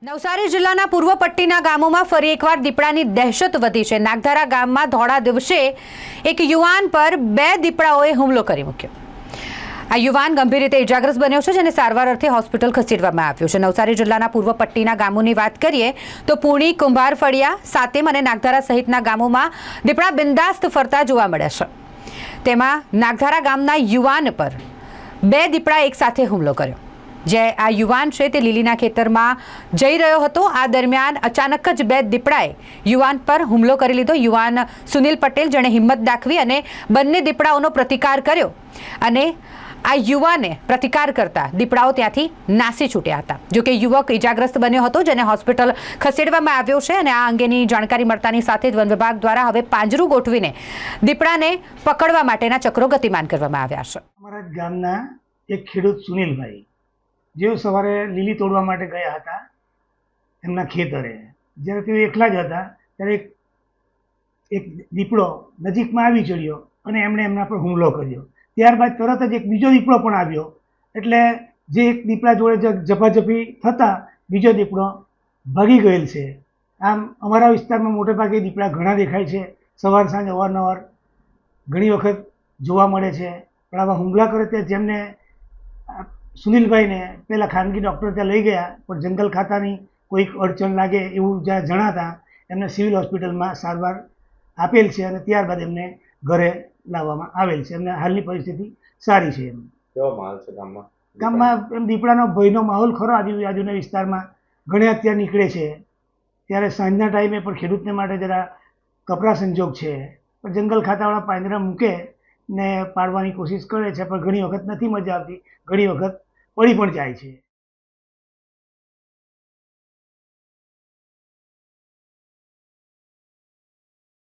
નવસારી જિલ્લાના પૂર્વ પટ્ટીના ગામોમાં ફરી એકવાર દીપડાની દહેશત વધી છે। નાગધારા ગામમાં ધોળા દિવસે એક યુવાન પર બે દીપડાઓએ હુમલો કરી મૂક્યો। આ યુવાન ગંભીર રીતે ઇજાગ્રસ્ત બન્યો છે, જેને સારવાર અર્થે હોસ્પિટલ ખસેડવામાં આવ્યો છે। નવસારી જિલ્લાના પૂર્વ પટ્ટીના ગામોની વાત કરીએ તો પૂણી, કુંભાર ફળિયા, સાતેમ અને નાગધારા સહિતના ગામોમાં દીપડા બિંદાસ્ત ફરતા જોવા મળ્યા છે। તેમાં નાગધારા ગામના યુવાન પર બે દીપડાએ એકસાથે હુમલો કર્યો। જે આ યુવાન છે તે લીલીના ખેતરમાં જઈ રહ્યો હતો। આ દરમિયાન અચાનક જ બે દીપડાએ યુવાન પર હુમલો કરી લીધો। યુવાન સુનિલ પટેલ, જેણે હિંમત દાખવી અને બંને દીપડાઓનો પ્રતિકાર કર્યો અને આ યુવાને પ્રતિકાર કરતા દીપડાઓ ત્યાંથી નાસી છૂટ્યા હતા। જોકે યુવક ઇજાગ્રસ્ત બન્યો હતો, જેને હોસ્પિટલ ખસેડવામાં આવ્યો છે અને આ અંગેની જાણકારી મળતાની સાથે જ વન વિભાગ દ્વારા હવે પાંજરું ગોઠવીને દીપડાને પકડવા માટેના ચક્રો ગતિમાન કરવામાં આવ્યા છે। અમારા ગામના એક ખેડૂત સુનિલભાઈ, જેઓ સવારે લીલી તોડવા માટે ગયા હતા એમના ખેતરે, જ્યારે તેઓ એકલા જ હતા ત્યારે એક દીપડો નજીકમાં આવી ચડ્યો અને એમણે એમના પર હુમલો કર્યો। ત્યારબાદ તરત જ એક બીજો દીપડો પણ આવ્યો, એટલે જે એક દીપડા જોડે ઝપાઝપી થતાં બીજો દીપડો ભાગી ગયેલ છે। આમ અમારા વિસ્તારમાં મોટેભાગે દીપડા ઘણા દેખાય છે, સવાર સાંજ અવારનવાર ઘણી વખત જોવા મળે છે। પણ આવા હુમલા કરે તે જેમને સુનિલભાઈને પહેલાં ખાનગી ડૉક્ટર ત્યાં લઈ ગયા, પણ જંગલ ખાતાની કોઈક અડચણ લાગે એવું જ્યાં જણાતા એમને સિવિલ હોસ્પિટલમાં સારવાર આપેલ છે અને ત્યારબાદ એમને ઘરે લાવવામાં આવેલ છે। એમને હાલની પરિસ્થિતિ સારી છે। એમ કેવો માહોલ છે ગામમાં એમ દીપડાનો ભયનો માહોલ ખરો। આજુબાજુના વિસ્તારમાં ઘણા અત્યારે નીકળે છે, ત્યારે સાંજના ટાઈમે પણ ખેડૂતને માટે જરા કપરા સંજોગ છે। પણ જંગલ ખાતાવાળા પાંજરા મૂકે ને પાડવાની કોશિશ કરે છે, પણ ઘણી વખત નથી મજા આવતી, ઘણી વખત પડી પણ જાય છે।